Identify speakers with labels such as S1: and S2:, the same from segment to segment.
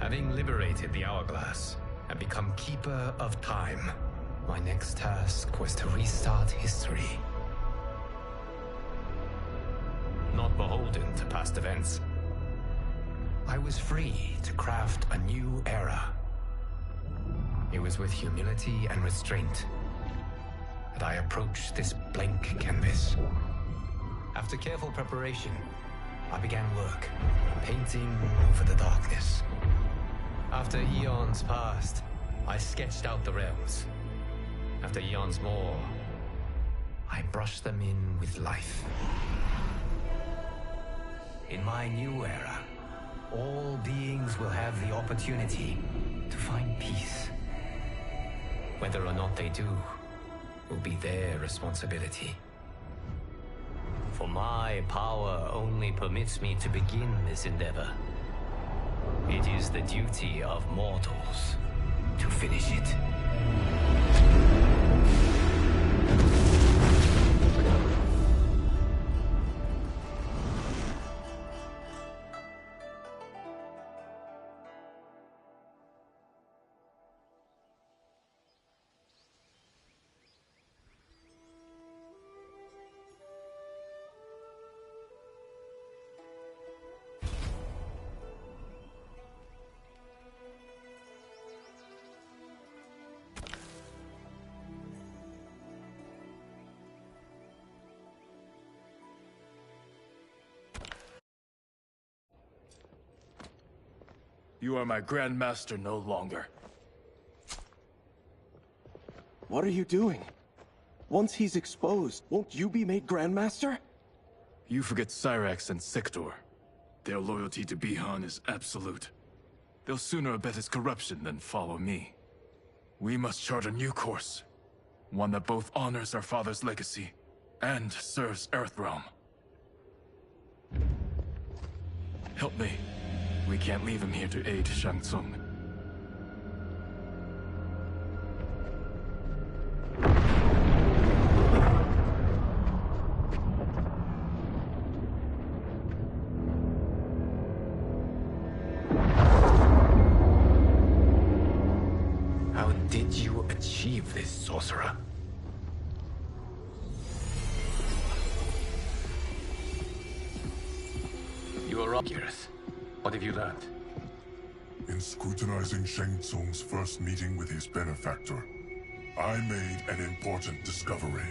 S1: Having liberated the Hourglass and become Keeper of Time, my next task was to restart history. Not beholden to past events, I was free to craft a new era. It was with humility and restraint that I approached this blank canvas. After careful preparation, I began work, painting over the darkness. After eons passed, I sketched out the realms. After eons more, I brushed them in with life. In my new era, all beings will have the opportunity to find peace. Whether or not they do will be their responsibility. For my power only permits me to begin this endeavor. It is the duty of mortals to finish it.
S2: You are my Grand Master no longer.
S3: What are you doing? Once he's exposed, won't you be made Grand Master?
S2: You forget Cyrax and Sector. Their loyalty to Bihan is absolute. They'll sooner abet his corruption than follow me. We must chart a new course. One that both honors our father's legacy and serves Earthrealm. Help me. We can't leave him here to aid Shang Tsung.
S1: How did you achieve this, sorcerer? You are Gareth. What have you learned?
S4: In scrutinizing Shang Tsung's first meeting with his benefactor, I made an important discovery.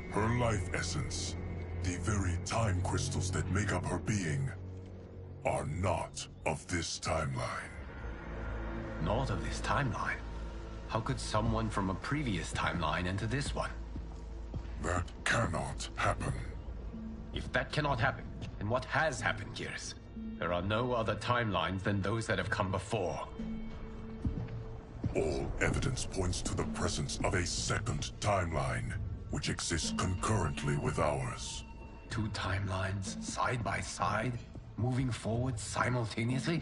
S4: Her life essence, the very time crystals that make up her being, are not of this timeline.
S1: Not of this timeline? How could someone from a previous timeline enter this one?
S4: That cannot happen.
S1: If that cannot happen, then what has happened, Gears? There are no other timelines than those that have come before.
S4: All evidence points to the presence of a second timeline, which exists concurrently with ours.
S1: Two timelines, side by side, moving forward simultaneously?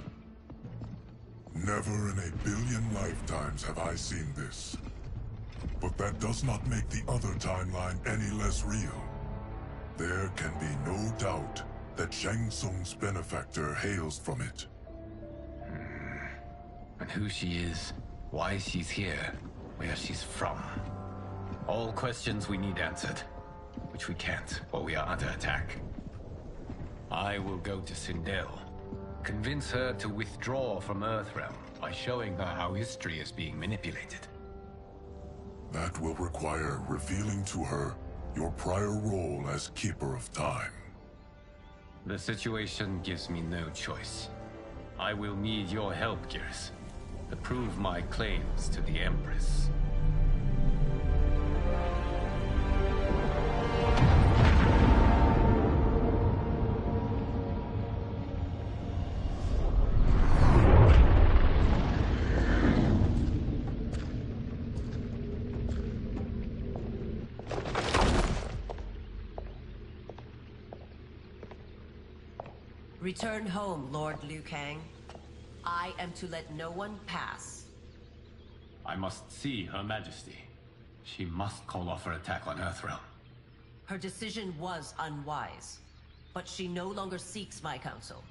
S4: Never in a billion lifetimes have I seen this. But that does not make the other timeline any less real. There can be no doubt that Shang Tsung's benefactor hails from it.
S1: And who she is, why she's here, where she's from. All questions we need answered, which we can't while we are under attack. I will go to Sindel, convince her to withdraw from Earthrealm by showing her how history is being manipulated.
S4: That will require revealing to her your prior role as Keeper of Time.
S1: The situation gives me no choice. I will need your help, Gears, to prove my claims to the Empress.
S5: Return home, Lord Liu Kang. I am to let no one pass.
S1: I must see Her Majesty. She must call off her attack on Earthrealm.
S5: Her decision was unwise, but she no longer seeks my counsel,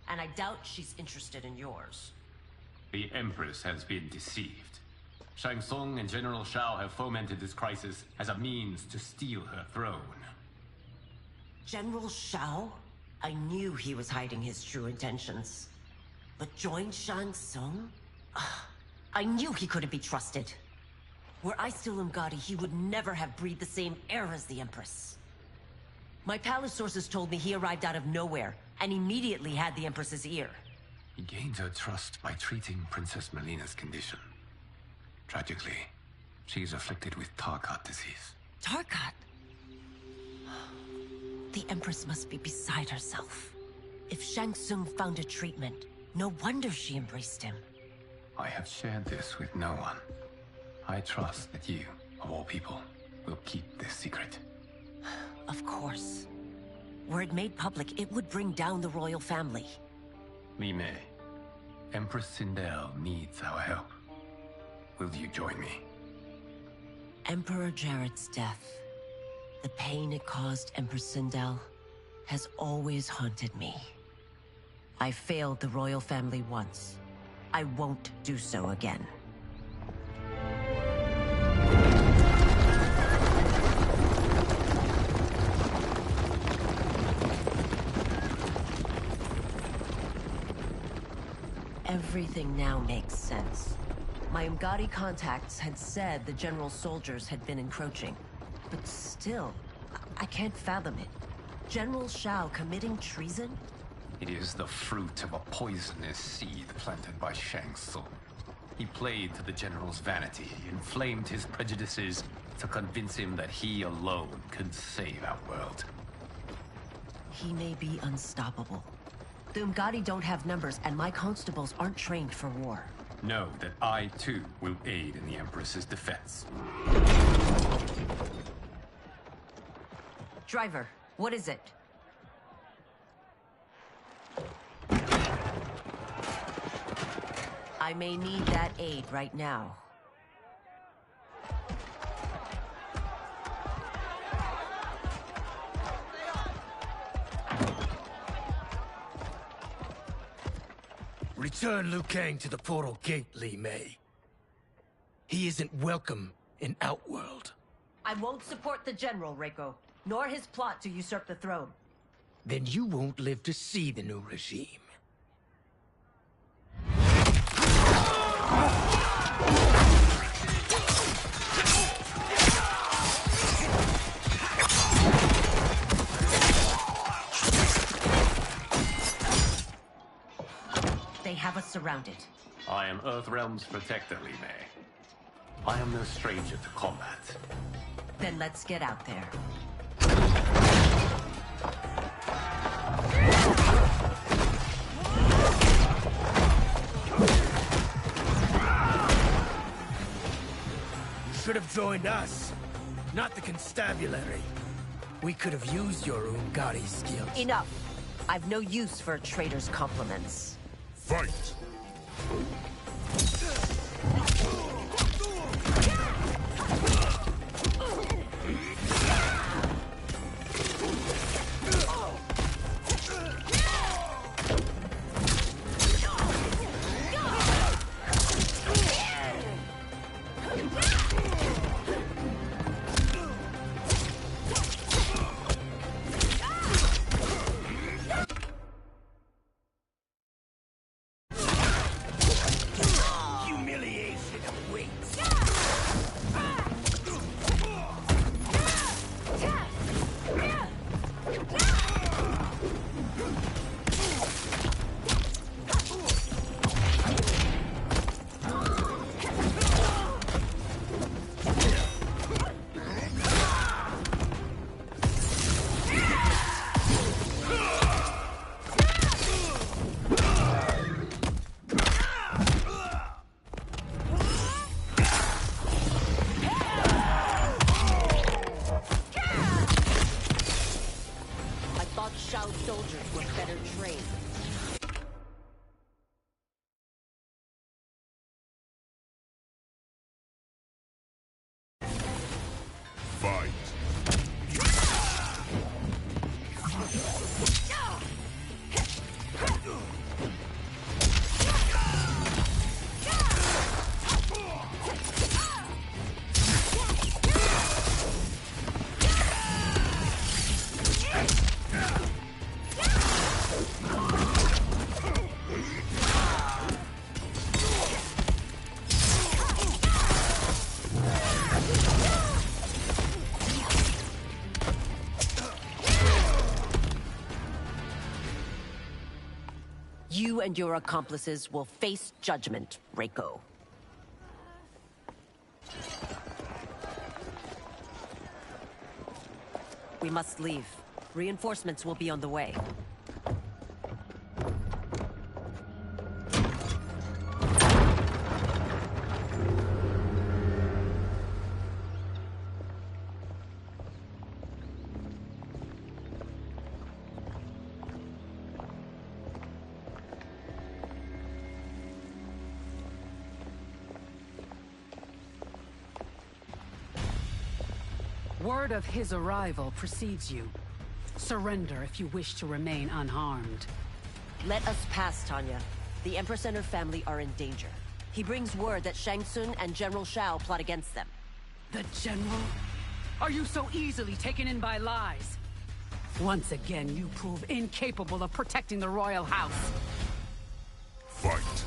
S5: and I doubt she's interested in yours.
S1: The Empress has been deceived. Shang Tsung and General Shao have fomented this crisis as a means to steal her throne.
S5: General Shao? I knew he was hiding his true intentions. But join Shang Tsung? I knew he couldn't be trusted. Were I still Umgadi, he would never have breathed the same air as the Empress. My palace sources told me he arrived out of nowhere, and immediately had the Empress's ear.
S1: He gained her trust by treating Princess Melina's condition. Tragically, she is afflicted with Tarkat disease.
S5: Tarkat? The Empress must be beside herself. If Shang Tsung found a treatment, no wonder she embraced him.
S1: I have shared this with no one. I trust that you, of all people, will keep this secret.
S5: Of course. Were it made public, it would bring down the royal family.
S1: Li Mei, Empress Sindel needs our help. Will you join me?
S5: Emperor Jarrett's death, the pain it caused Empress Sindel, has always haunted me. I failed the royal family once. I won't do so again. Everything now makes sense. My Umgadi contacts had said the general's soldiers had been encroaching. But still, I can't fathom it. General Shao committing treason?
S1: It is the fruit of a poisonous seed planted by Shang Tsung. He played to the general's vanity, inflamed his prejudices to convince him that he alone could save our world.
S5: He may be unstoppable. The Umgadi don't have numbers, and my constables aren't trained for war.
S1: Know that I, too, will aid in the Empress's defense.
S5: Driver, what is it? I may need that aid right now.
S6: Return Liu Kang to the portal gate, Li Mei. He isn't welcome in Outworld.
S5: I won't support the general, Reiko, nor his plot to usurp the throne.
S6: Then you won't live to see the new regime.
S5: They have us surrounded.
S1: I am Earthrealm's protector, Li Mei. I am no stranger to combat.
S5: Then let's get out there.
S6: You should have joined us, not the constabulary. We could have used your Umgadi skills.
S5: Enough! I've no use for a traitor's compliments.
S4: Fight!
S5: and your accomplices will face judgment, Reiko. We must leave. Reinforcements will be on the way.
S7: Word of his arrival precedes you. Surrender if you wish to remain unharmed.
S5: Let us pass, Tanya. The Empress and her family are in danger. He brings word that Shang Tsung and General Shao plot against them.
S7: The General? Are you so easily taken in by lies? Once again, you prove incapable of protecting the royal house.
S4: Fight.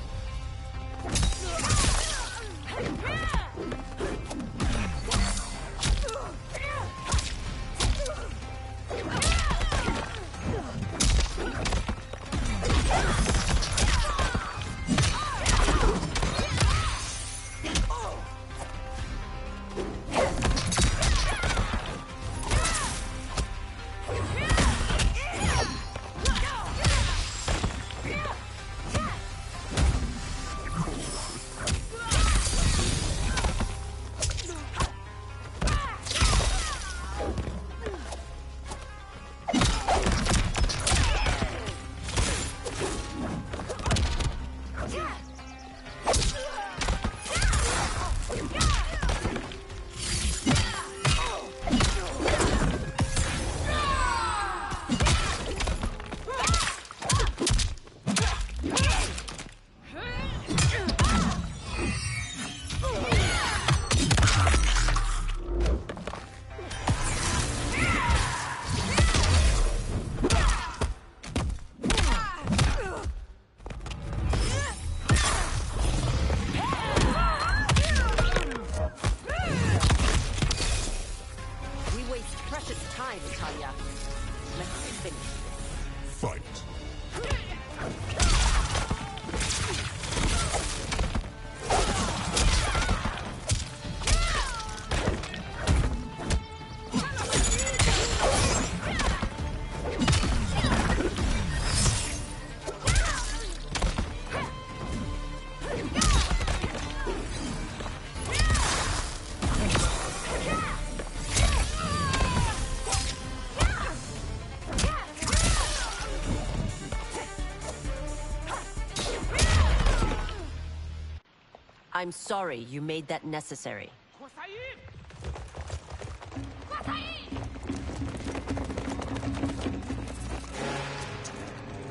S5: I'm sorry you made that necessary.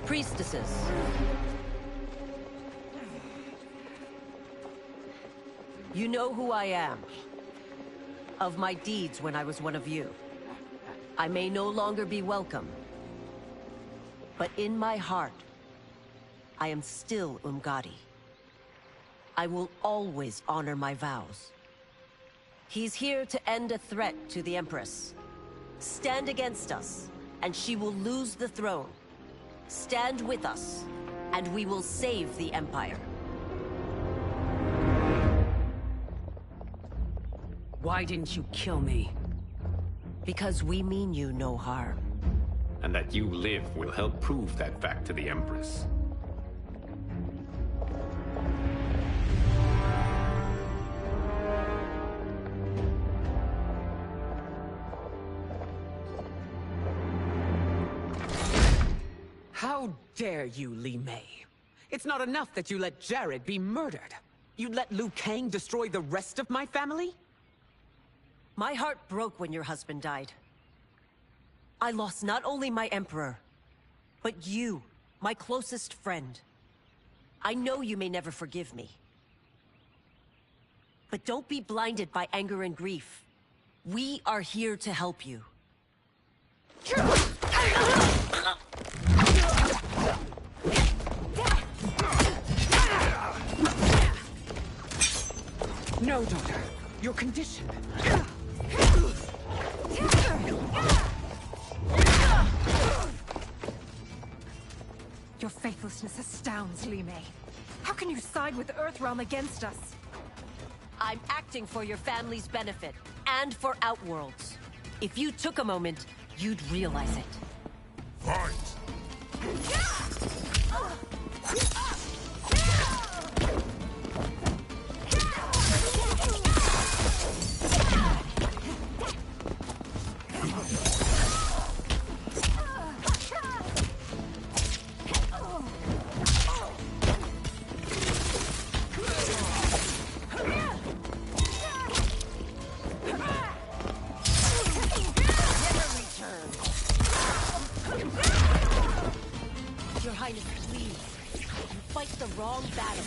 S5: Priestesses. You know who I am. Of my deeds when I was one of you. I may no longer be welcome. But in my heart, I am still Umgadi. I will always honor my vows. He's here to end a threat to the Empress. Stand against us, and she will lose the throne. Stand with us, and we will save the Empire.
S7: Why didn't you kill me?
S5: Because we mean you no harm.
S1: And that you live will help prove that fact to the Empress.
S8: How dare you, Li Mei? It's not enough that you let Jared be murdered. You'd let Liu Kang destroy the rest of my family?
S5: My heart broke when your husband died. I lost not only my Emperor, but you, my closest friend. I know you may never forgive me. But don't be blinded by anger and grief. We are here to help you.
S8: No, daughter. Your condition.
S7: Your faith
S9: ruthlessness astounds, Li Mei. How can you side with Earthrealm against us?
S5: I'm acting for your family's benefit, and for Outworld's. If you took a moment, you'd realize it.
S4: Fight!
S5: Your Highness, please. You fight the wrong battle.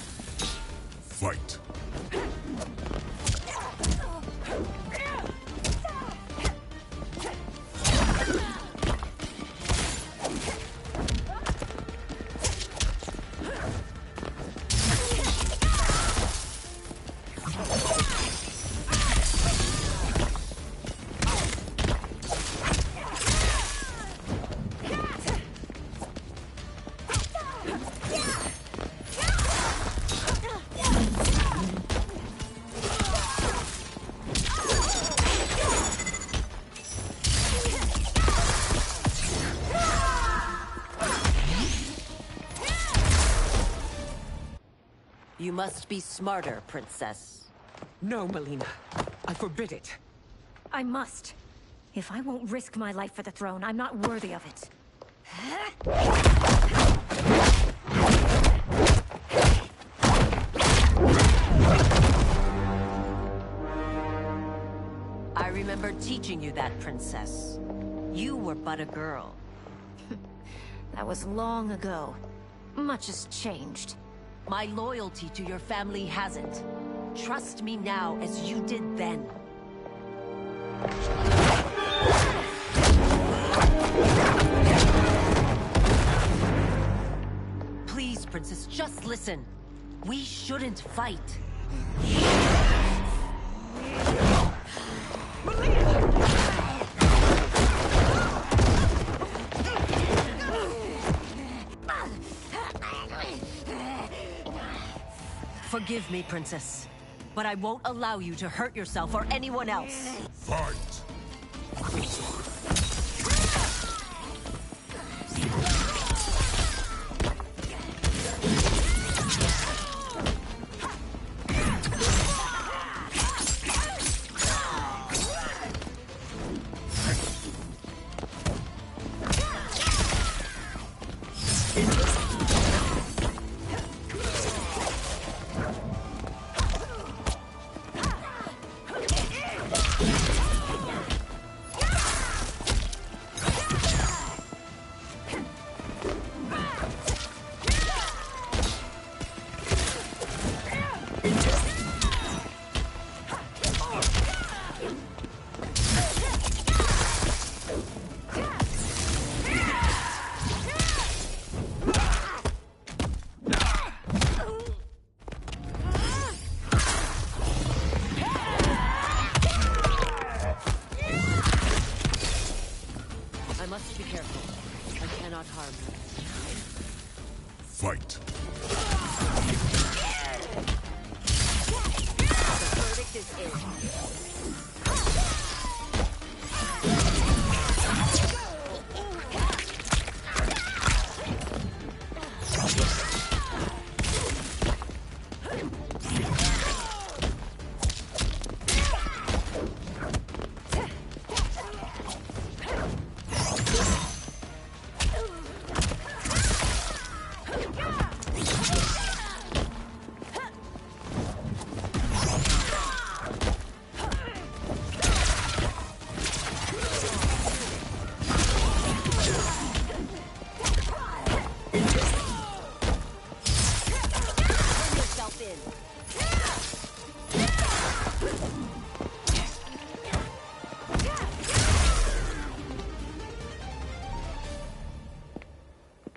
S4: Fight!
S5: You must be smarter, Princess.
S8: No, Melina. I forbid it.
S9: I must. If I won't risk my life for the throne, I'm not worthy of it.
S5: I remember teaching you that, Princess. You were but a girl.
S9: That was long ago. Much has changed.
S5: My loyalty to your family hasn't. Trust me now as you did then. Please, Princess, just listen. We shouldn't fight. Forgive me, Princess, but I won't allow you to hurt yourself or anyone else.
S4: Fight!
S5: I must be careful. I cannot harm you.
S4: Fight!
S5: The verdict is in.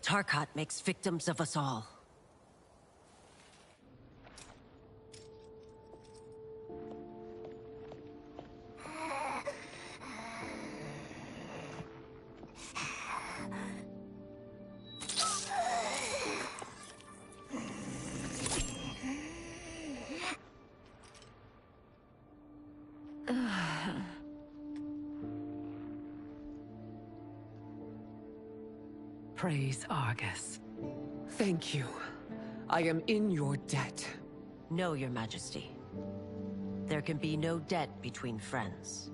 S5: Tarkat makes victims of us all.
S7: praise Argus.
S8: Thank you. I am in your debt.
S5: No, Your Majesty. There can be no debt between friends.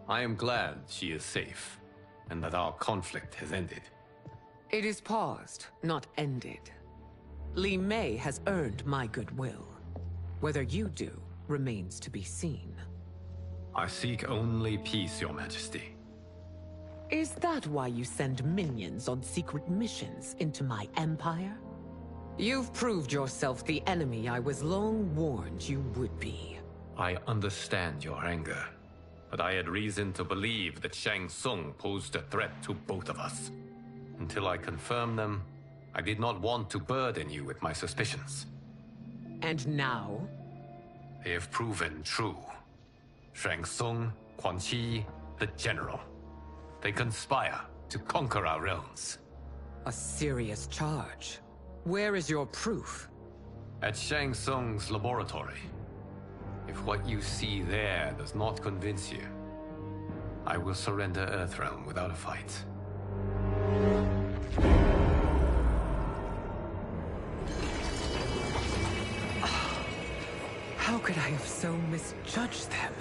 S1: I am glad she is safe, and that our conflict has ended.
S8: It is paused, not ended. Li Mei has earned my goodwill. Whether you do remains to be seen.
S1: I seek only peace, Your Majesty.
S8: Is that why you send minions on secret missions into my empire? You've proved yourself the enemy I was long warned you would be.
S1: I understand your anger, but I had reason to believe that Shang Tsung posed a threat to both of us. Until I confirmed them, I did not want to burden you with my suspicions.
S8: And now?
S1: They have proven true. Shang Tsung, Quan Chi, the General. They conspire to conquer our realms.
S8: A serious charge. Where is your proof?
S1: At Shang Tsung's laboratory. If what you see there does not convince you, I will surrender Earthrealm without a fight.
S8: How could I have so misjudged them?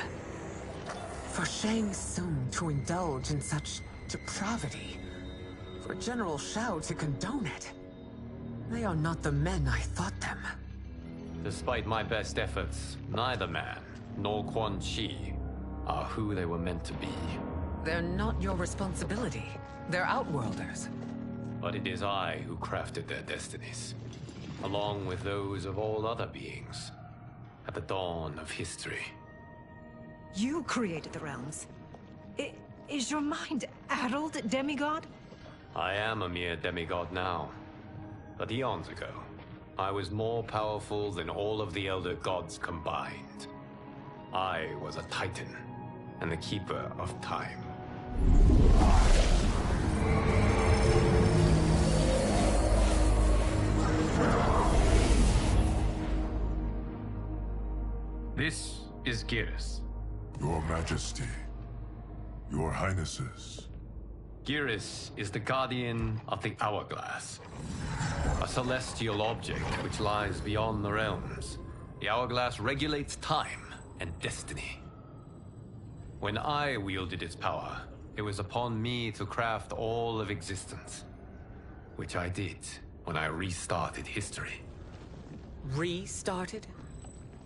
S8: For Shang Tsung to indulge in such depravity, for General Shao to condone it, they are not the men I thought them.
S1: Despite my best efforts, neither man nor Quan Chi are who they were meant to be.
S8: They're not your responsibility. They're Outworlders.
S1: But it is I who crafted their destinies, along with those of all other beings, at the dawn of history.
S9: You created the realms. Is your mind addled, demigod?
S1: I am a mere demigod now, but eons ago, I was more powerful than all of the Elder Gods combined. I was a Titan, and the Keeper of Time. This is Geras.
S4: Your Majesty, Your Highnesses.
S1: Geras is the guardian of the Hourglass, a celestial object which lies beyond the realms. The Hourglass regulates time and destiny. When I wielded its power, it was upon me to craft all of existence, which I did when I restarted history.
S8: Restarted?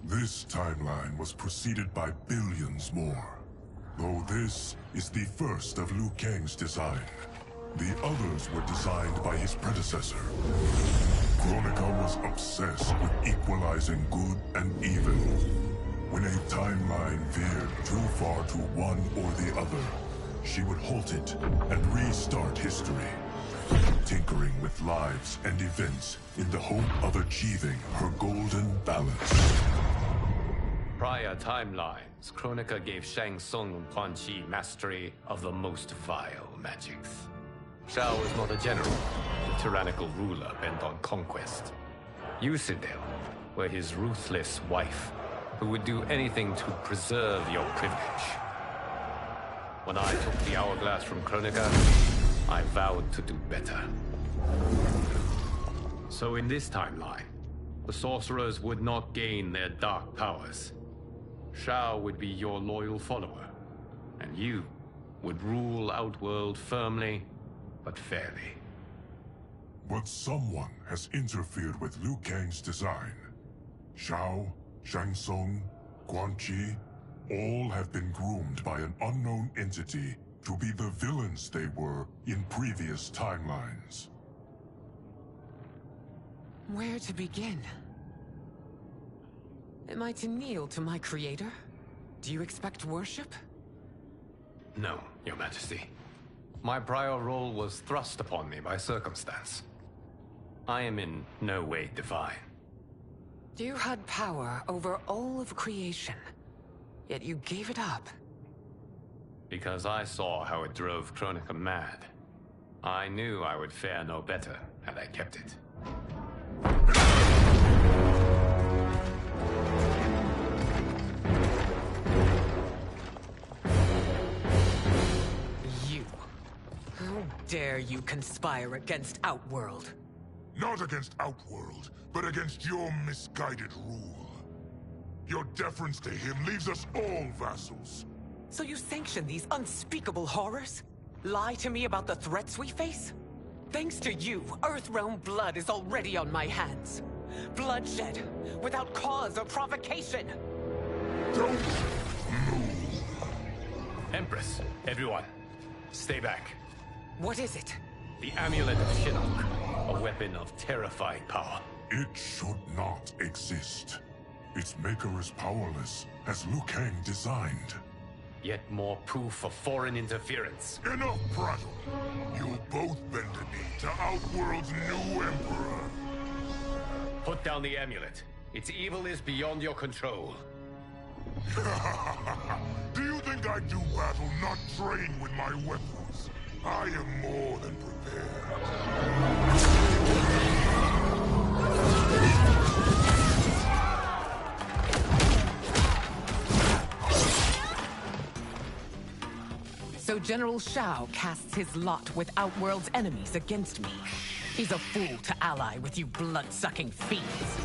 S4: This timeline was preceded by billions more. Though this is the first of Liu Kang's design. The others were designed by his predecessor. Kronika was obsessed with equalizing good and evil. When a timeline veered too far to one or the other, she would halt it and restart history, tinkering with lives and events in the hope of achieving her golden balance.
S1: Prior timelines, Kronika gave Shang Tsung and Quan Chi mastery of the most vile magics. Shao was not a general, a tyrannical ruler bent on conquest. You, Sindel, were his ruthless wife, who would do anything to preserve your privilege. When I took the Hourglass from Kronika, I vowed to do better. So in this timeline, the sorcerers would not gain their dark powers. Shao would be your loyal follower, and you would rule Outworld firmly, but fairly.
S4: But someone has interfered with Liu Kang's design. Shao, Shang Tsung, Quan Chi, all have been groomed by an unknown entity to be the villains they were in previous timelines.
S8: Where to begin? Am I to kneel to my creator? Do you expect worship?
S1: No, Your Majesty. My prior role was thrust upon me by circumstance. I am in no way divine.
S8: You had power over all of creation, yet you gave it up.
S1: Because I saw how it drove Kronika mad. I knew I would fare no better had I kept it.
S8: You. How dare you conspire against Outworld?
S4: Not against Outworld, but against your misguided rule. Your deference to him leaves us all vassals.
S8: So you sanction these unspeakable horrors? Lie to me about the threats we face? Thanks to you, Earthrealm blood is already on my hands. Bloodshed, without cause or provocation.
S4: Don't move.
S1: Empress, everyone, stay back.
S8: What is it?
S1: The Amulet of Shinnok, a weapon of terrifying power.
S4: It should not exist. Its maker is powerless, as Liu Kang designed.
S1: Yet more proof of foreign interference.
S4: Enough prattle. You'll both bend a knee to Outworld's new emperor.
S1: Put down the amulet. Its evil is beyond your control.
S4: Do you think I do battle not trained with my weapons? I am more than prepared.
S8: So General Shao casts his lot with Outworld's enemies against me. He's a fool to ally with you blood-sucking fiends.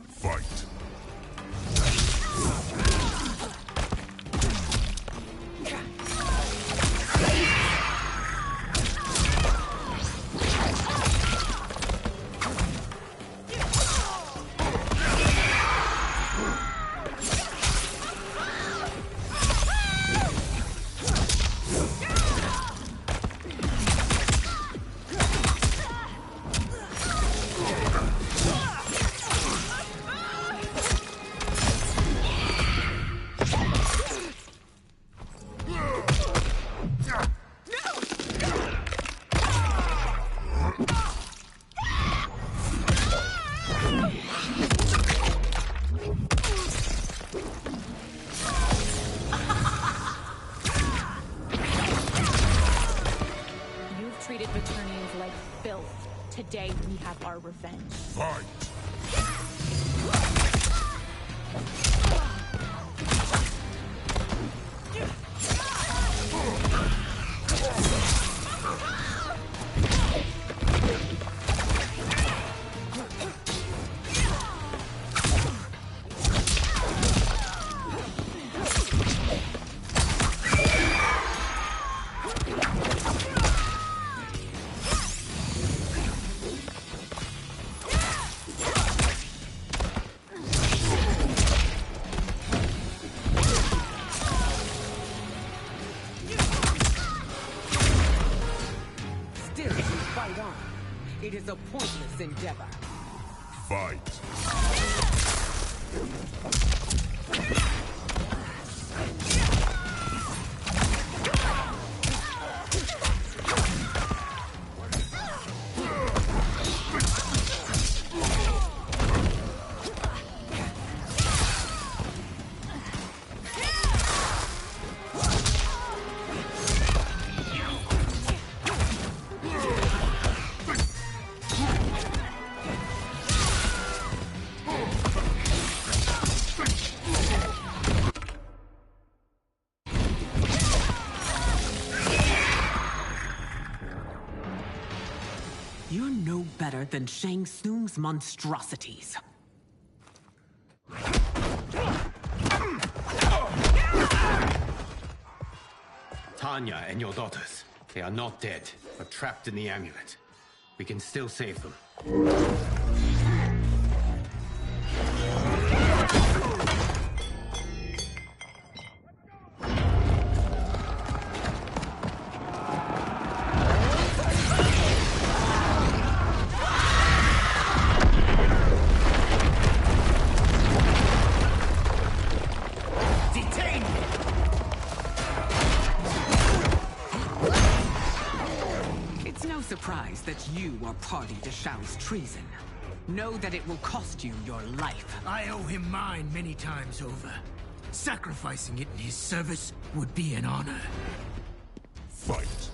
S4: Fight.
S10: Today we have our revenge.
S4: Fight!
S8: It is a pointless endeavor.
S4: Fight.
S8: You're no better than Shang Tsung's monstrosities.
S1: Tanya and your daughters, they are not dead, but trapped in the amulet. We can still save them.
S8: Surprise that you are party to Shao's treason. Know that it will cost you your life.
S6: I owe him mine many times over. Sacrificing it in his service would be an honor.
S4: Fight.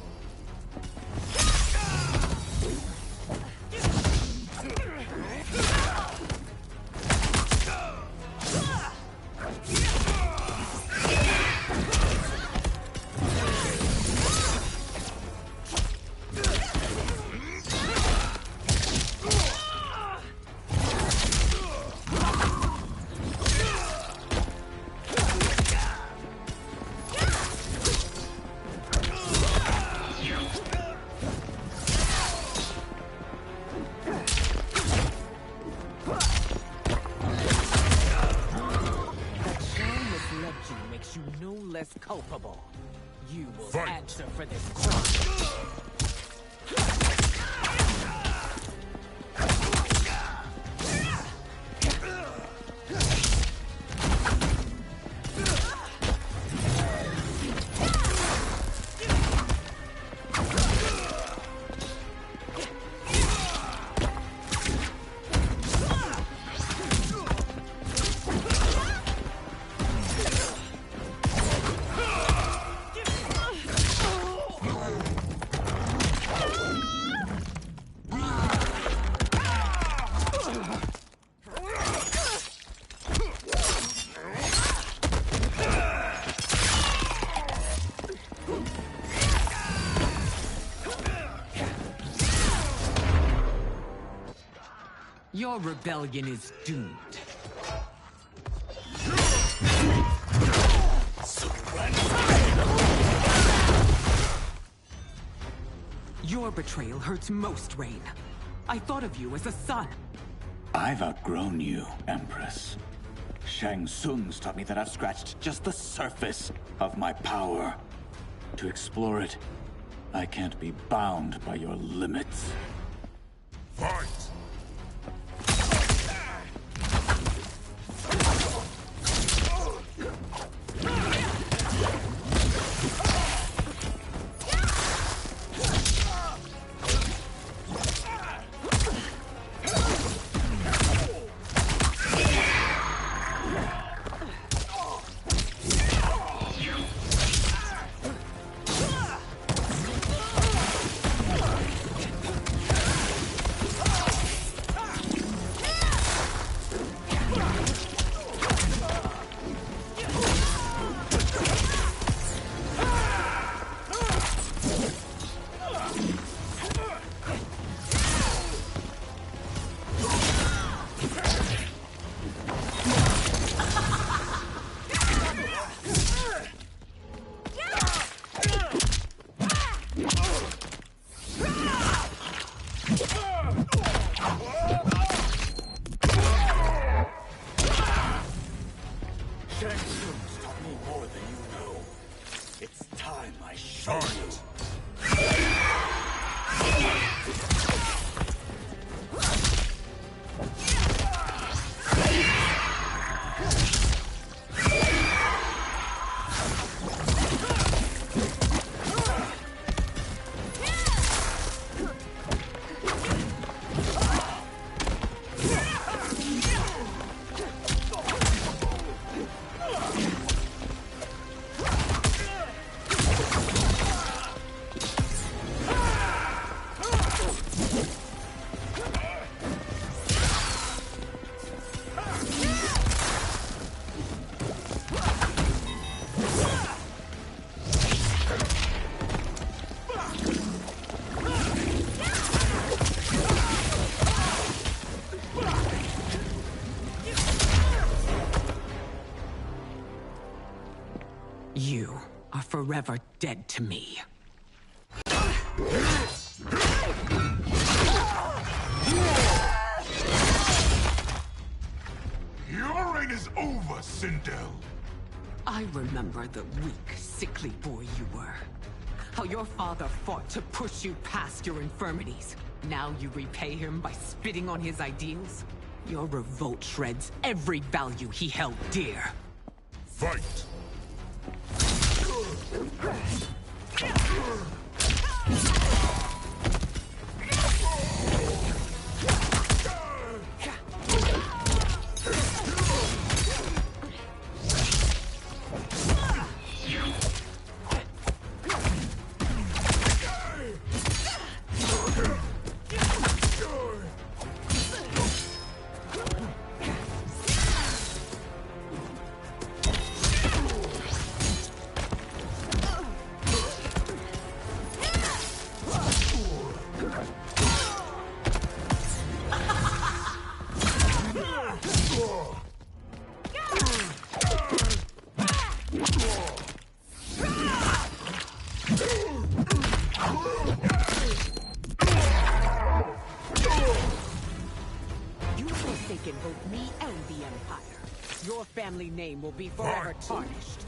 S7: less culpable. You will
S4: Fight.
S7: answer for this crime.
S8: Your rebellion is doomed. Your betrayal hurts most, Rain. I thought of you as a son.
S11: I've outgrown you, Empress. Shang Tsung's taught me that I've scratched just the surface of my power. To explore it, I can't be bound by your limits.
S4: Fight!
S8: You are forever dead to me.
S4: Your reign is over, Sindel.
S8: I remember the weak, sickly boy you were. How your father fought to push you past your infirmities. Now you repay him by spitting on his ideals? Your revolt shreds every value he held dear.
S4: Fight!
S7: Both me and the Empire. Your family name will be forever tarnished.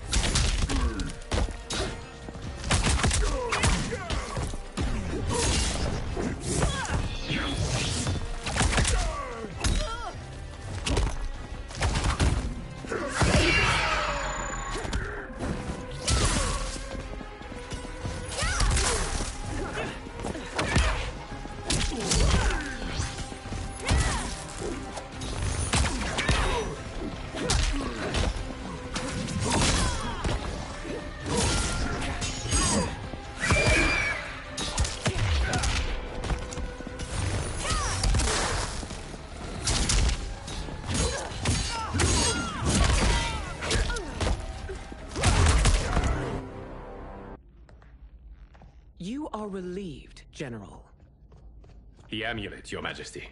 S8: You are relieved, General.
S1: The amulet, Your Majesty.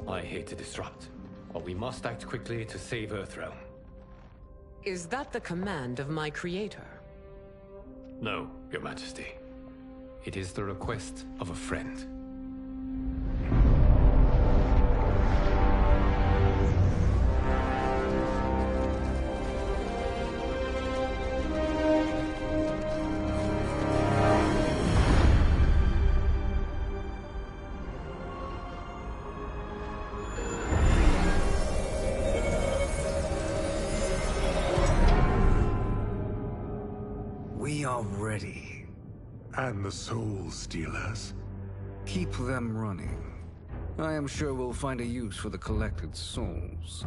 S1: I hate to disrupt, but we must act quickly to save Earthrealm.
S8: Is that the command of my creator?
S1: No, Your Majesty. It is the request of a friend.
S12: We are ready.
S13: And the Soul Stealers?
S12: Keep them running. I am sure we'll find a use for the collected souls.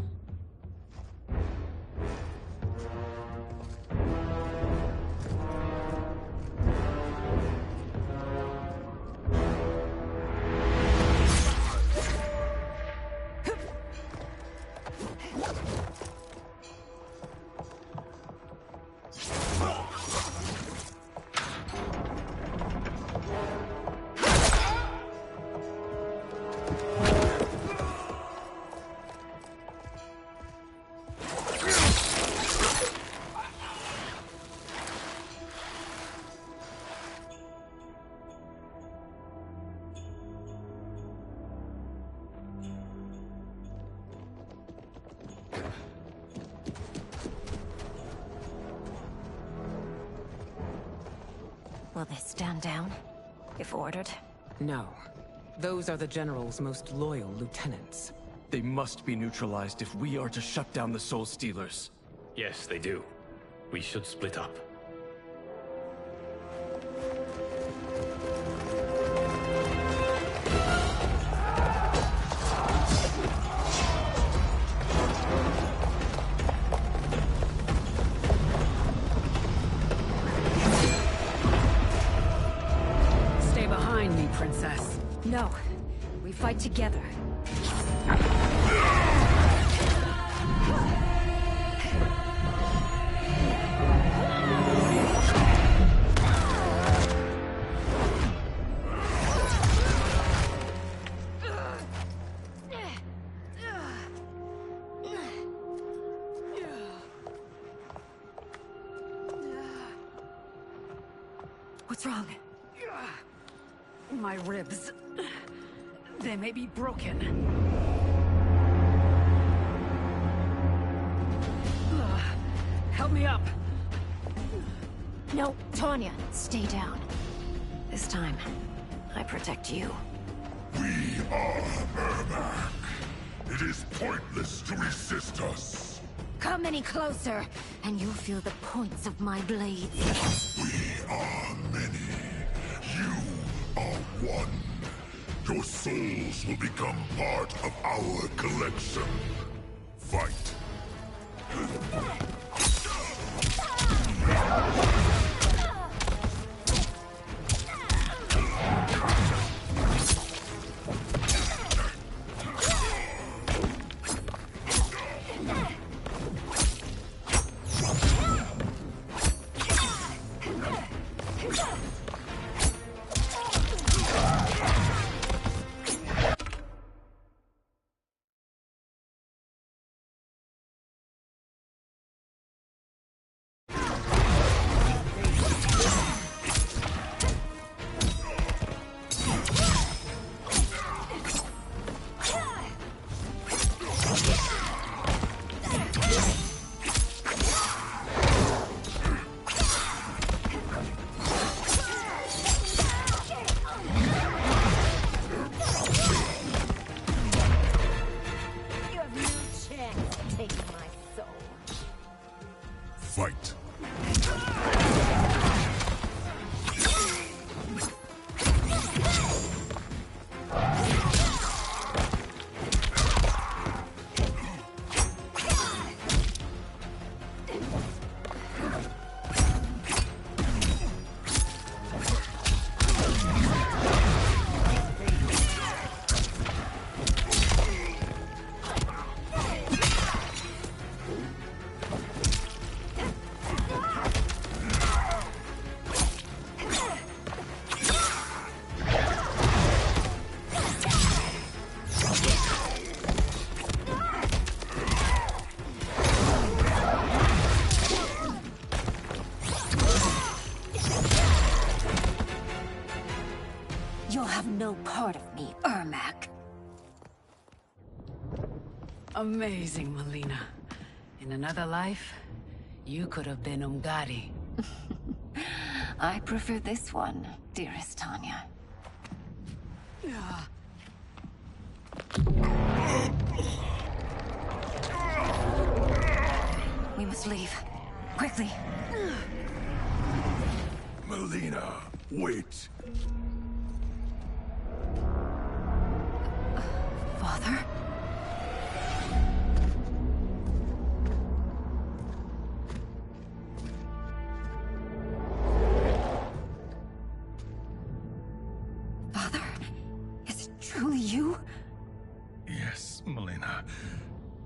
S9: Will they stand down, if ordered?
S8: No. Those are the General's most loyal lieutenants.
S3: They must be neutralized if we are to shut down the Soul Stealers.
S1: Yes, they do. We should split up.
S7: Stay behind me, Princess.
S9: No. We fight together. What's wrong?
S7: My ribs. They may be broken. Help me up.
S9: No, Tanya, stay down. This time, I protect you.
S4: We are Ermac. It is pointless to resist us.
S9: Come any closer, and you'll feel the points of my blades.
S4: We are many. You are one. Your souls will become part of our collection. Fight.
S14: part of me, Ermac.
S7: Amazing, Melina. In another life, you could have been Umgadi.
S14: I prefer this one, dearest Tanya. We must leave. Quickly.
S13: Melina, wait.
S14: Father? Father? Is it truly you?
S15: Yes, Melina.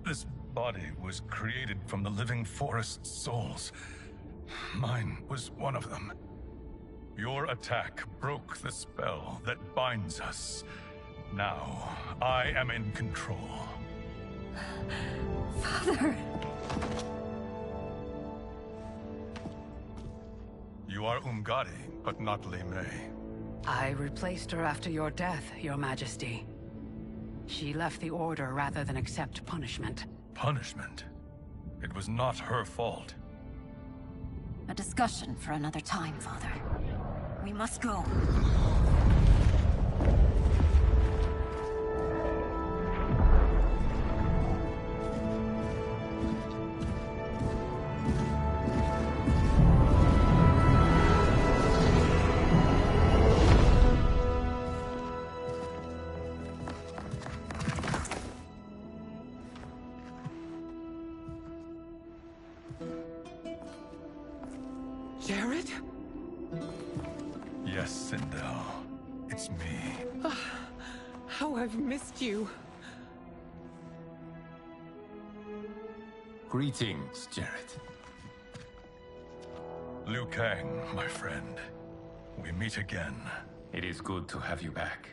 S15: This body was created from the living forest's souls. Mine was one of them. Your attack broke the spell that binds us. Now, I am in control.
S14: Father!
S15: You are Umgadi, but not Li Mei.
S7: I replaced her after your death, Your Majesty. She left the Order rather than accept punishment.
S15: Punishment? It was not her fault.
S14: A discussion for another time, Father. We must go.
S8: Jared?
S15: Yes, Sindel. It's me.
S8: How I've missed you.
S1: Greetings, Jared.
S15: Liu Kang, my friend. We meet again.
S1: It is good to have you back.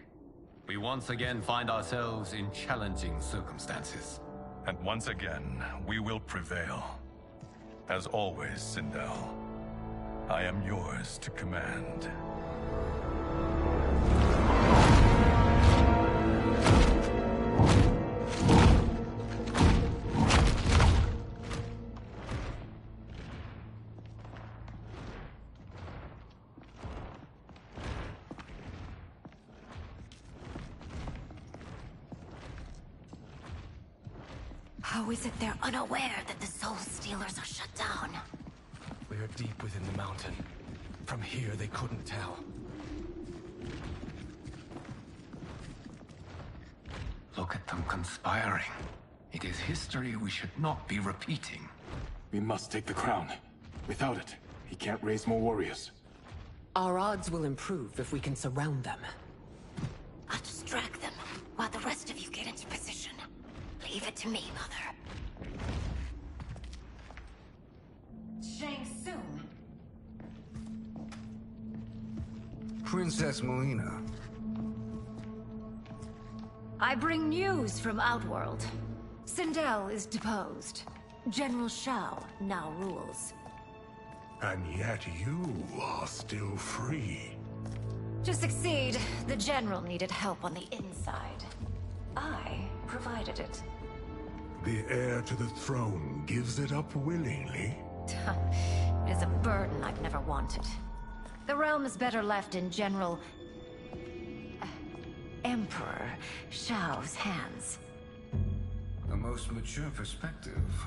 S1: We once again find ourselves in challenging circumstances.
S15: And once again, we will prevail. As always, Sindel, I am yours to command.
S14: How is it they're unaware that the Soul Stealers are shut down?
S3: We're deep within the mountain. From here, they couldn't tell.
S1: Look at them conspiring. It is history we should not be repeating.
S3: We must take the crown. Without it, he can't raise more warriors.
S8: Our odds will improve if we can surround them.
S14: I'll distract them while the rest of you get into position. Leave it to me, Mother. Shang Tsung.
S12: Princess Melina.
S9: I bring news from Outworld. Sindel is deposed. General Shao now rules.
S13: And yet you are still free.
S9: To succeed, the General needed help on the inside. I provided it.
S13: The heir to the throne gives it up willingly.
S9: It is a burden I've never wanted. The realm is better left in General... Emperor Shao's hands.
S12: A most mature perspective.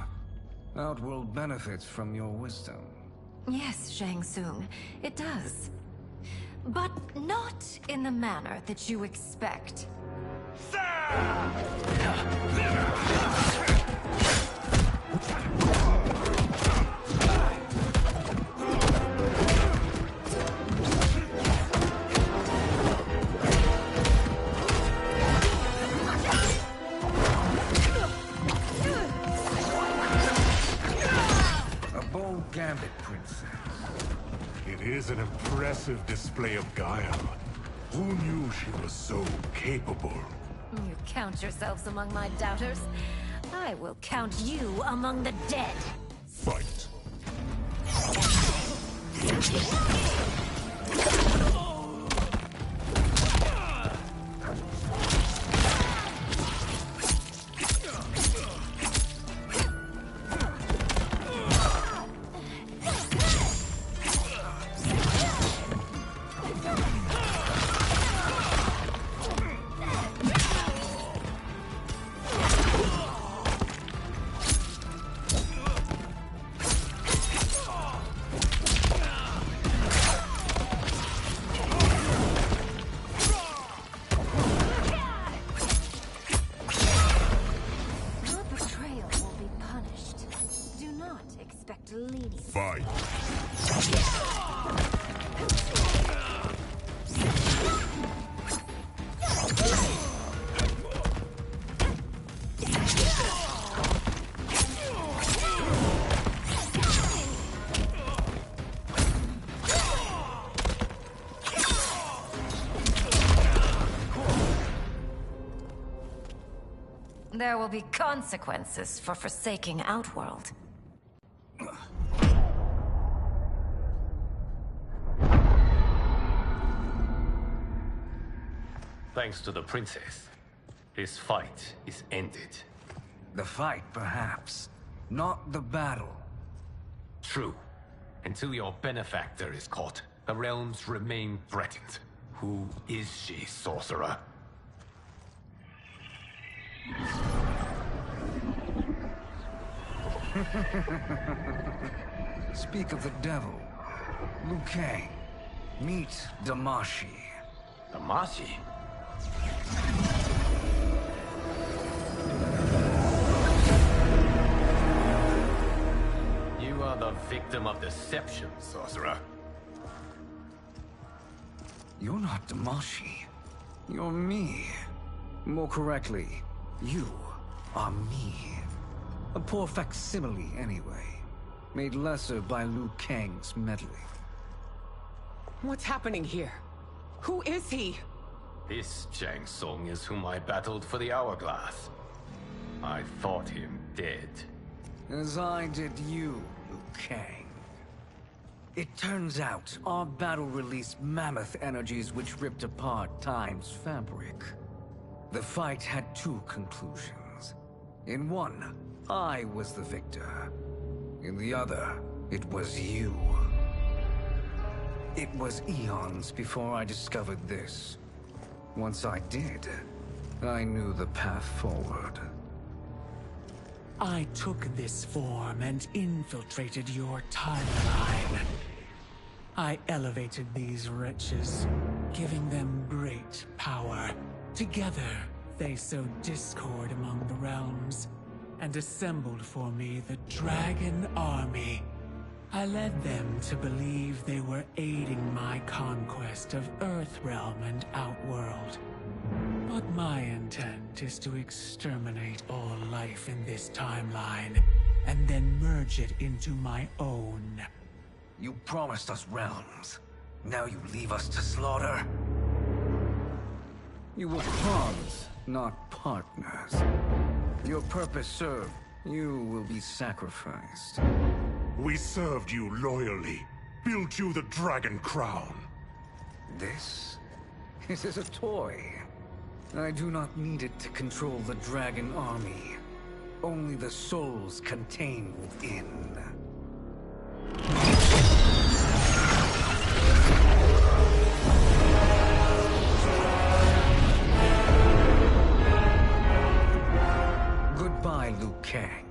S12: Outworld benefits from your wisdom.
S9: Yes, Shang Tsung, it does. But not in the manner that you expect.
S12: A bold gambit, princess.
S13: It is an impressive display of guile. Who knew she was so capable?
S9: You count yourselves among my doubters. I will count you among the dead.
S13: Fight.
S4: night.
S9: There will be consequences for forsaking Outworld.
S1: Thanks to the princess, this fight is ended.
S12: The fight, perhaps. Not the battle.
S1: True. Until your benefactor is caught, the realms remain threatened. Who is she, sorcerer?
S12: Speak of the devil. Liu Kang. Meet Damashi.
S1: Damashi? You are the victim of deception, sorcerer.
S12: You're not Damashi. You're me. More correctly, you are me. A poor facsimile, anyway. Made lesser by Liu Kang's meddling.
S8: What's happening here? Who is he?
S1: This Shang Tsung is whom I battled for the Hourglass. I thought him dead.
S12: As I did you, Liu Kang. It turns out our battle released mammoth energies which ripped apart time's fabric. The fight had two conclusions. In one, I was the victor. In the other, it was you. It was eons before I discovered this. Once I did, I knew the path forward.
S6: I took this form and infiltrated your timeline. I elevated these wretches, giving them great power. Together, they sowed discord among the realms, and assembled for me the Dragon Army. I led them to believe they were aiding my conquest of Earthrealm and Outworld. But my intent is to exterminate all life in this timeline, and then merge it into my own.
S12: You promised us realms. Now you leave us to slaughter? You were pawns, not partners. Your purpose served. You will be sacrificed.
S13: We served you loyally. Built you the Dragon Crown.
S12: This is a toy. I do not need it to control the Dragon Army. Only the souls contained within. Goodbye, Liu Kang.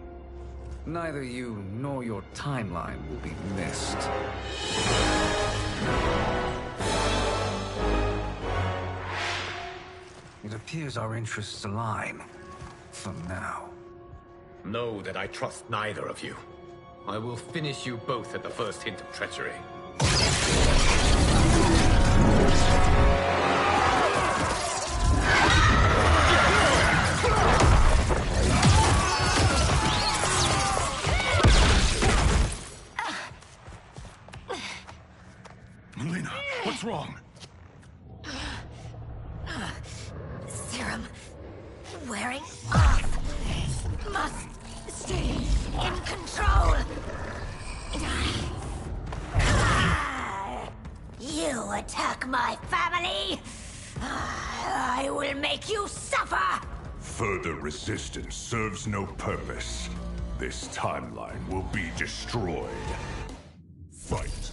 S12: Neither you nor your timeline will be missed. It appears our interests align. For now.
S1: Know that I trust neither of you. I will finish you both at the first hint of treachery.
S15: Melina, what's wrong?
S14: Serum wearing off. Must stay in control. You attack my family. I will make you suffer.
S4: Further resistance serves no purpose. This timeline will be destroyed. Fight.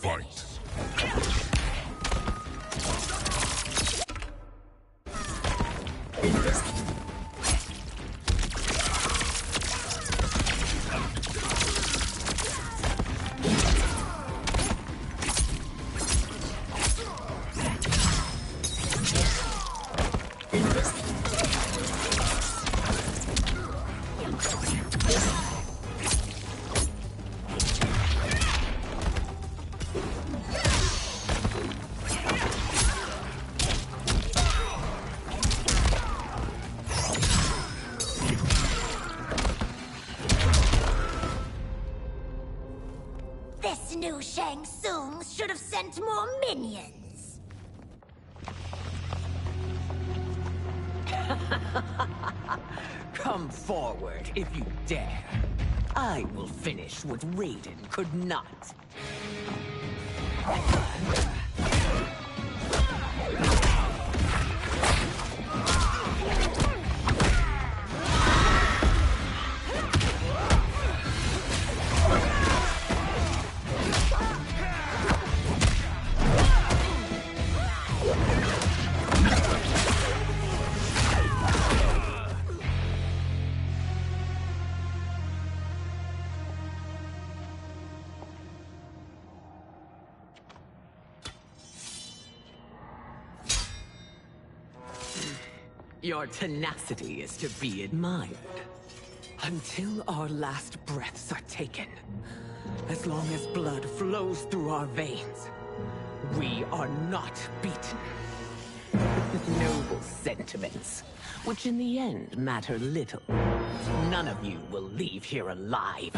S4: Fight.
S14: This new Shang Tsung should have sent more minions.
S8: Come forward if you dare. I will finish what Raiden could not. Your tenacity is to be admired. Until our last breaths are taken, as long as blood flows through our veins, we are not beaten. Noble sentiments, which in the end matter little. None of you will leave here alive.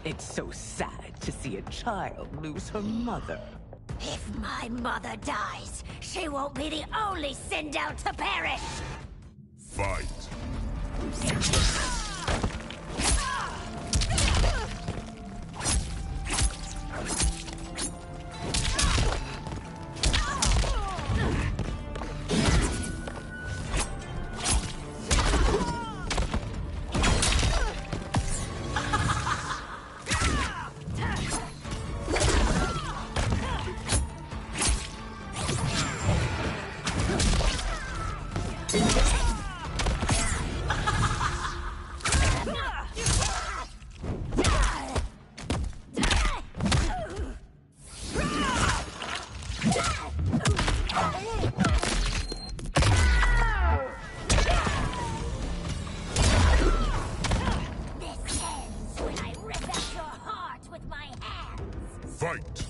S8: It's so sad to see a child lose her mother.
S14: If my mother dies, she won't be the only Sindel to perish!
S4: Fight. Fight!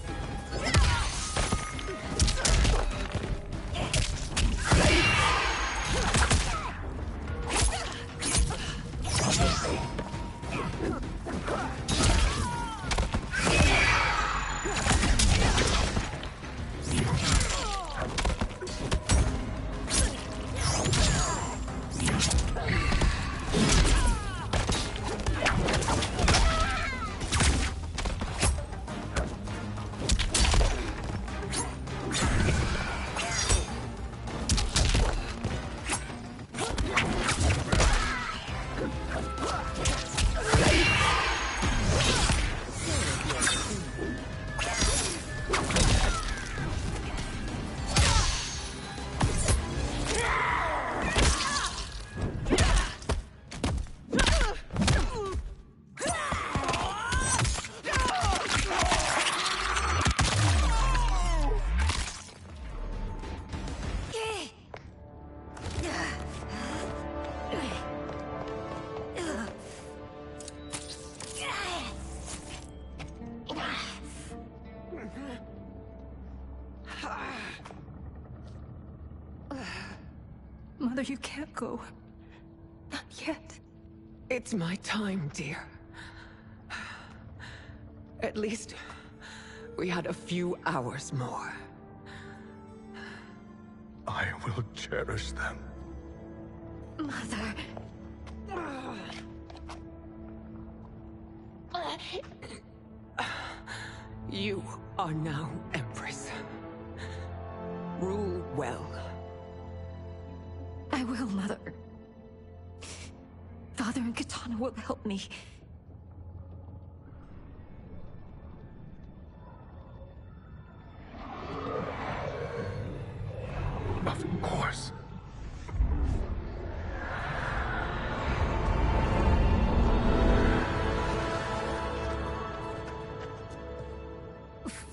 S8: Mother, you can't go. Not yet. It's my time, dear. At least, we had a few hours more.
S15: I will cherish them.
S14: Mother.
S8: You are now Empress. Rule well.
S14: I will, Mother. Father and Katana will help me.
S15: Of course.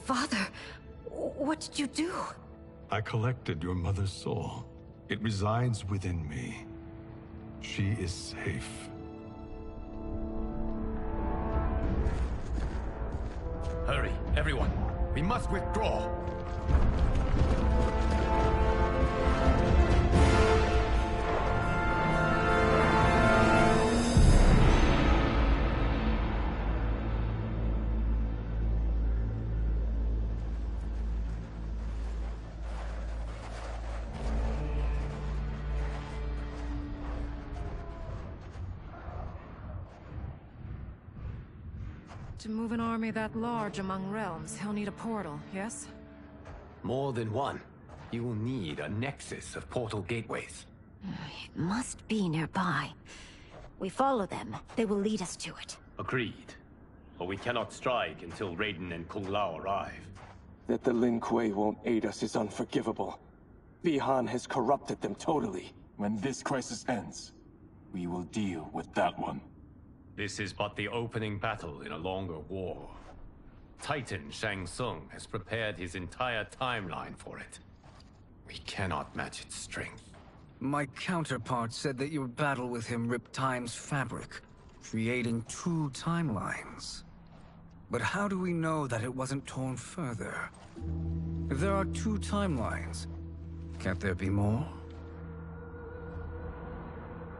S14: Father, what did you do?
S15: I collected your mother's soul. It resides within me. She is safe.
S1: Hurry, everyone. We must withdraw.
S16: To move an army that large among realms, he'll need a portal, yes?
S1: More than one. You will need a nexus of portal gateways.
S14: It must be nearby. We follow them. They will lead us to it.
S17: Agreed. But we cannot strike until Raiden and Kung Lao arrive.
S3: That the Lin Kuei won't aid us is unforgivable. Bi-Han has corrupted them totally.
S2: When this crisis ends, we will deal with that one.
S17: This is but the opening battle in a longer war. Titan Shang Tsung has prepared his entire timeline for it.
S1: We cannot match its strength.
S12: My counterpart said that your battle with him ripped time's fabric, creating 2 timelines. But how do we know that it wasn't torn further? If there are 2 timelines, can't there be more?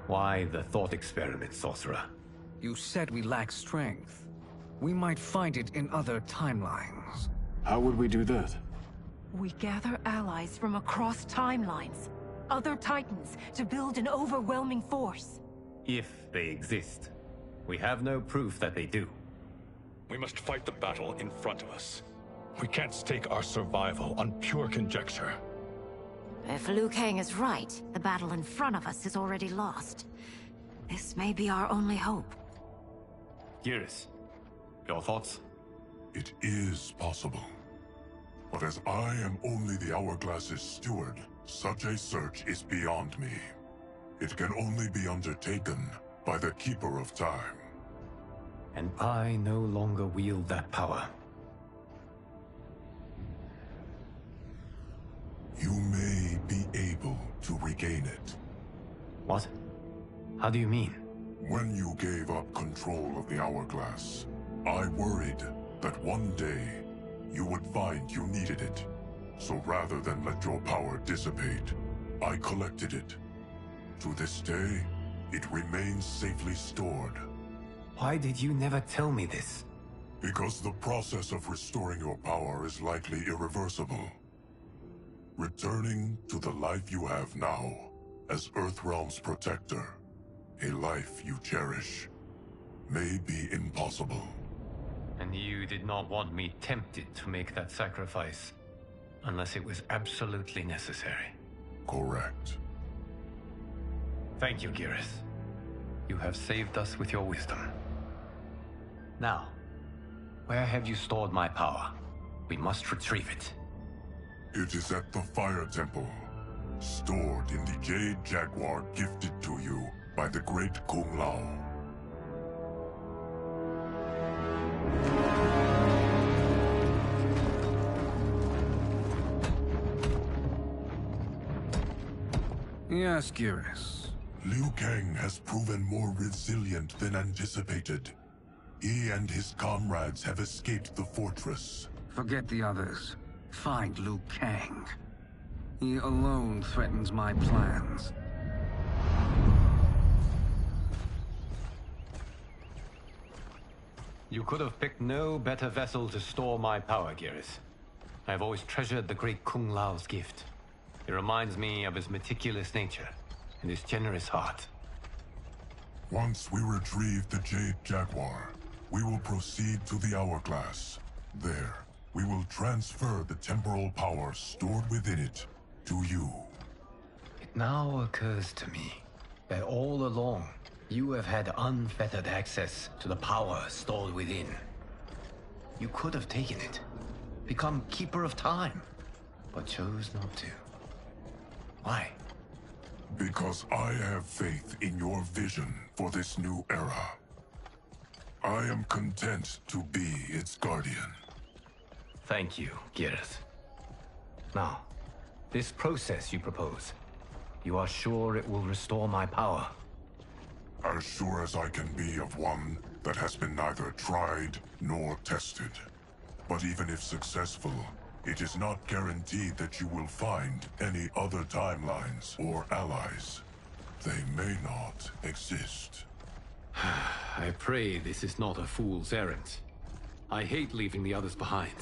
S17: Why the thought experiment, Sorcerer?
S12: You said we lack strength. We might find it in other timelines.
S2: How would we do that?
S16: We gather allies from across timelines, other Titans, to build an overwhelming force.
S17: If they exist. We have no proof that they do.
S15: We must fight the battle in front of us. We can't stake our survival on pure conjecture.
S9: If Liu Kang is right, the battle in front of us is already lost. This may be our only hope.
S17: Geras, your thoughts?
S4: It is possible. But as I am only the Hourglass's steward, such a search is beyond me. It can only be undertaken by the Keeper of Time.
S1: And I no longer wield that power.
S4: You may be able to regain it.
S1: What? How do you mean?
S4: When you gave up control of the Hourglass, I worried that one day you would find you needed it. So rather than let your power dissipate, I collected it. To this day, it remains safely stored.
S1: Why did you never tell me this?
S4: Because the process of restoring your power is likely irreversible. Returning to the life you have now, as Earthrealm's protector, a life you cherish, may be impossible.
S17: And you did not want me tempted to make that sacrifice, unless it was absolutely necessary.
S4: Correct.
S17: Thank you, Geras. You have saved us with your wisdom. Now, where have you stored my power? We must retrieve it.
S4: It is at the Fire Temple, stored in the Jade Jaguar gifted to you by the great Kung Lao.
S12: Yes, Geras.
S4: Liu Kang has proven more resilient than anticipated. He and his comrades have escaped the fortress.
S12: Forget the others. Find Liu Kang. He alone threatens my plans.
S17: You could have picked no better vessel to store my power, Gareth. I have always treasured the great Kung Lao's gift. It reminds me of his meticulous nature and his generous heart.
S4: Once we retrieve the Jade Jaguar, we will proceed to the Hourglass. There, we will transfer the temporal power stored within it to you.
S17: It now occurs to me that all along, you have had unfettered access to the power stored within. You could have taken it, become Keeper of Time, but chose not to. Why?
S4: Because I have faith in your vision for this new era. I am content to be its guardian.
S17: Thank you, Gareth. Now, this process you propose, you are sure it will restore my power?
S4: As sure as I can be of one that has been neither tried nor tested. But even if successful, it is not guaranteed that you will find any other timelines or allies. They may not exist.
S17: I pray this is not a fool's errand. I hate leaving the others behind.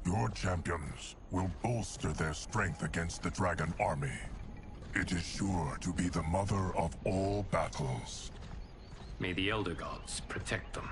S4: Your champions will bolster their strength against the Dragon Army. It is sure to be the mother of all battles.
S17: May the Elder Gods protect them.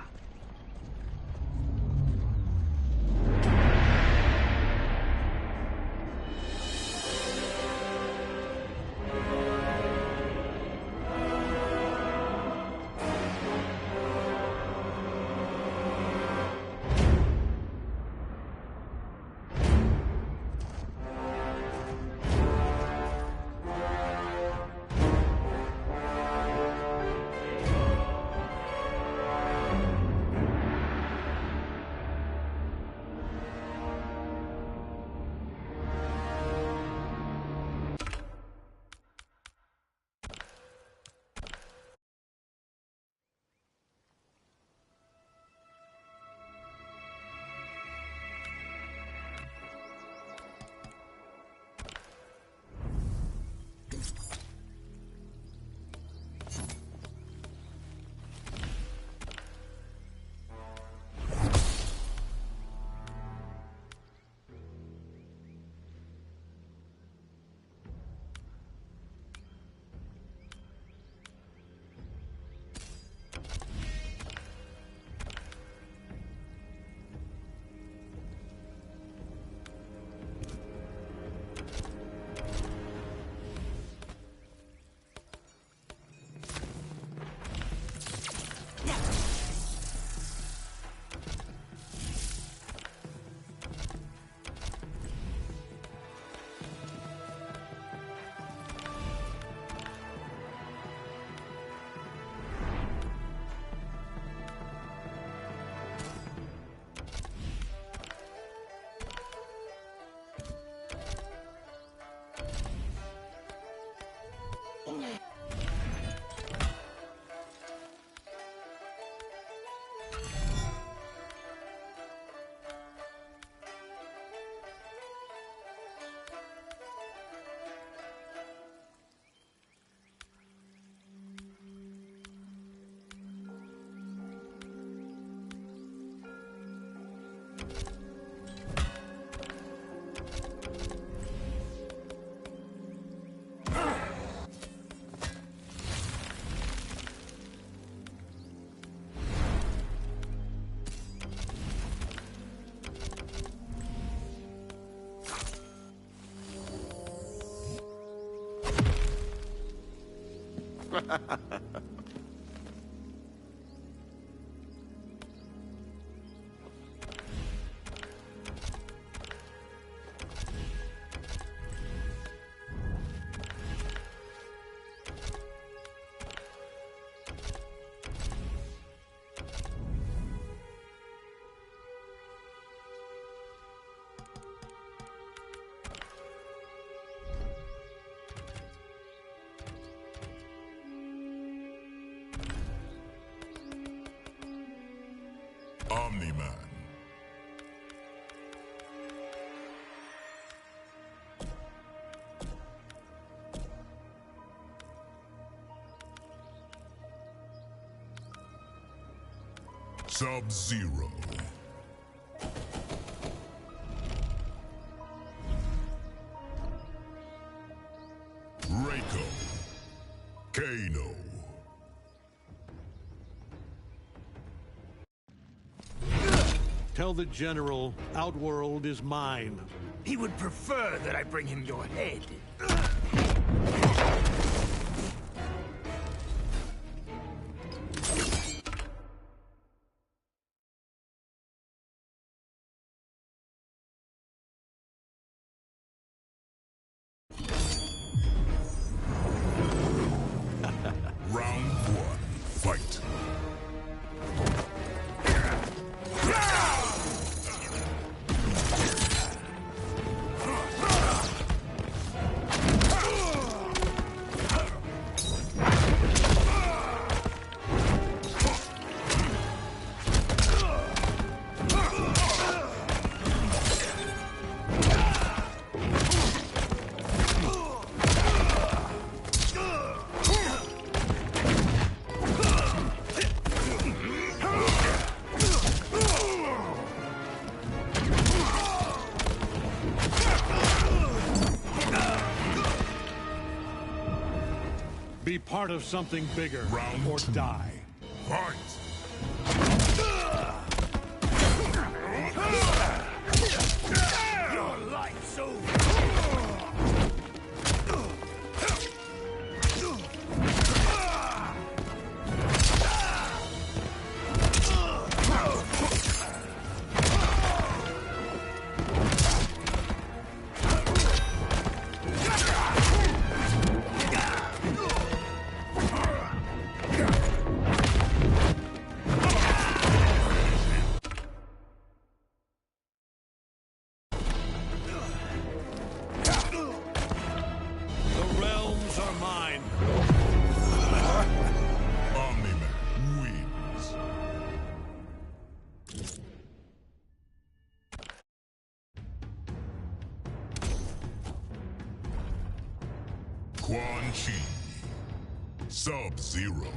S4: Omni-Man. Sub-Zero. Reiko. Kano.
S18: Tell the General, Outworld is mine.
S12: He would prefer that I bring him your head.
S4: Round one, fight.
S18: Be part of something bigger, or die.
S4: Fight!
S12: Your life's over!
S18: The realms are mine.
S4: Omni-Man wins. Quan Chi. Sub-Zero.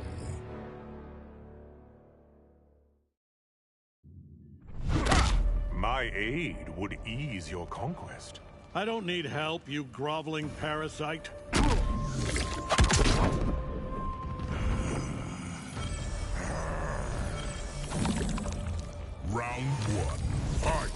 S13: My aid would ease your conquest.
S18: I don't need help, you groveling parasite.
S4: Round one, fight!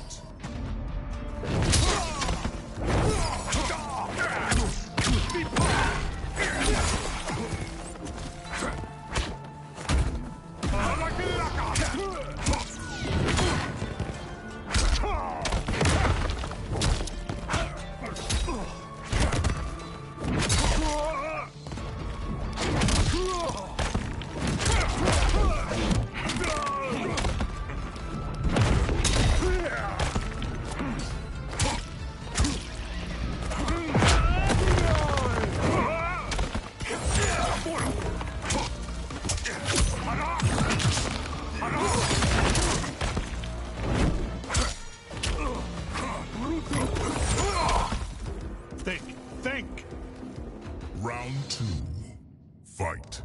S18: Think!
S4: Round two, fight!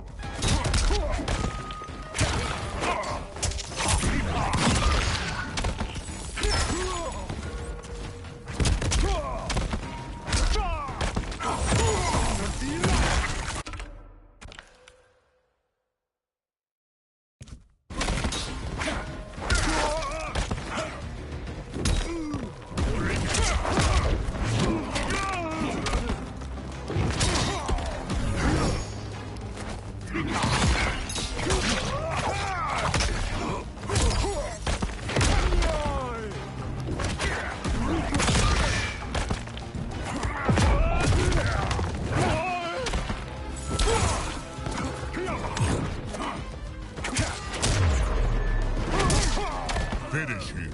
S4: Finish him.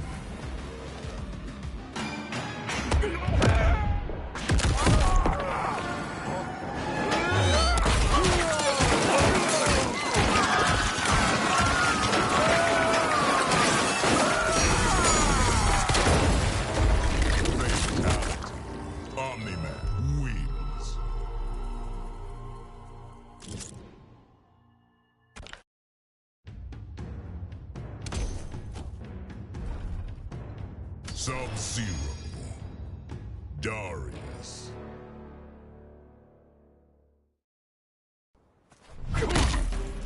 S4: Omni-Man wins. Sub-Zero. Darius.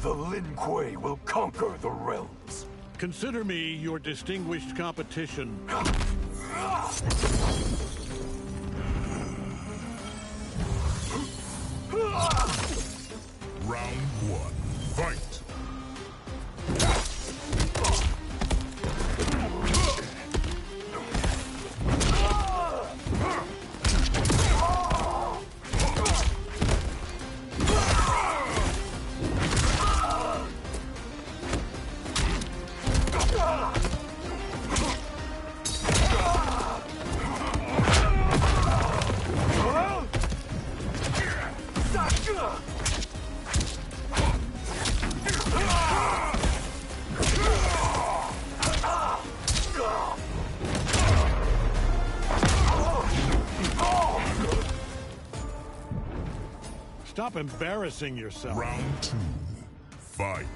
S13: The Lin Kuei will conquer the realms.
S18: Consider me your distinguished competition.
S4: Round 1. Fight!
S18: Stop embarrassing yourself.
S4: Round 2. Fight.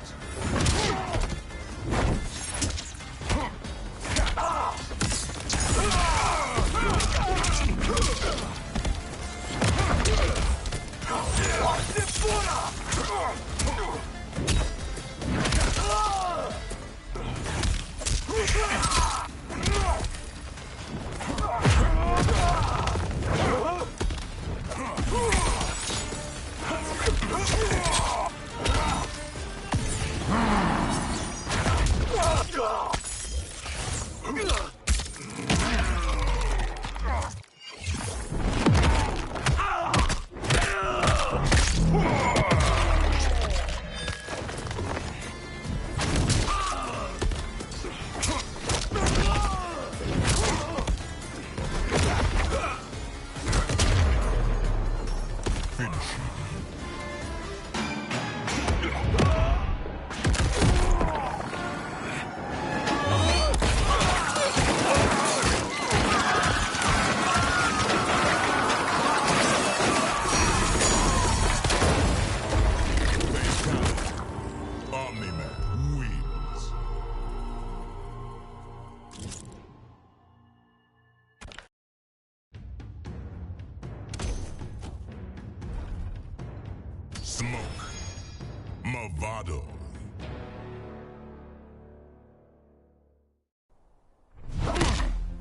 S4: Smoke. Movado.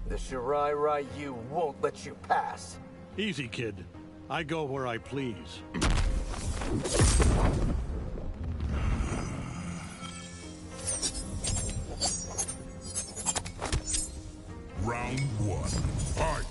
S12: The Shirai Ryu won't let you pass.
S18: Easy, kid. I go where I please.
S4: Round 1. Fight!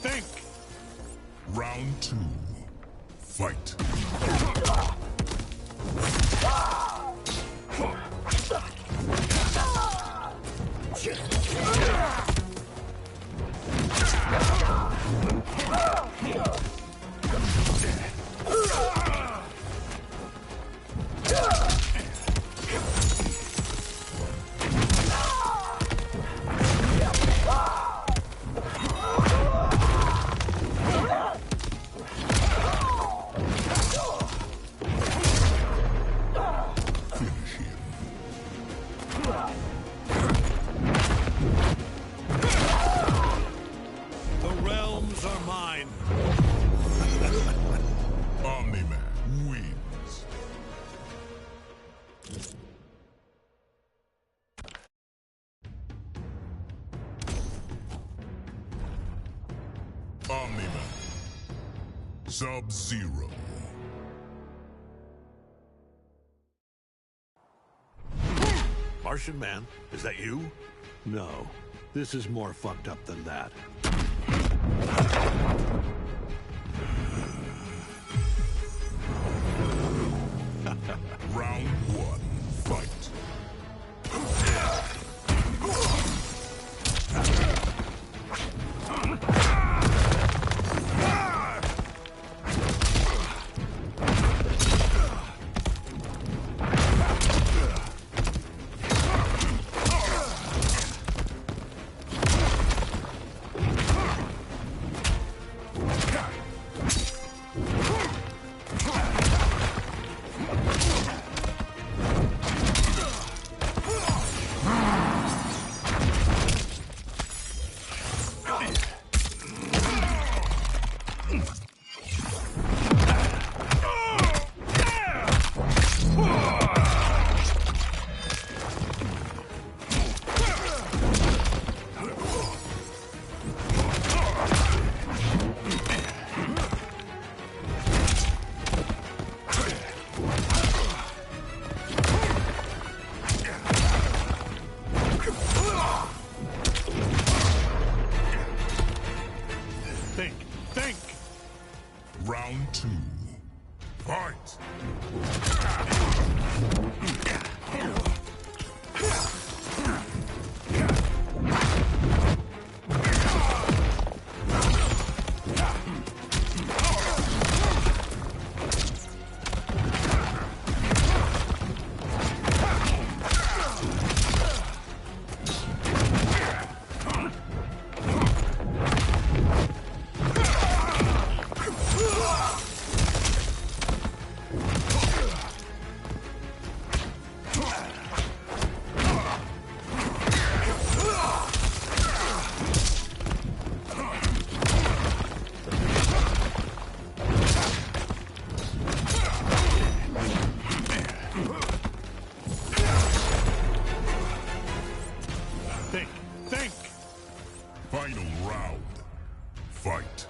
S18: Think!
S4: Round 2. Fight!
S18: The realms are mine.
S4: Omni-Man wins. Omni-Man. Sub-Zero.
S18: Martian Man, is that you? No, this is more fucked up than that.
S4: 2. Fight! Think! Final round. Fight.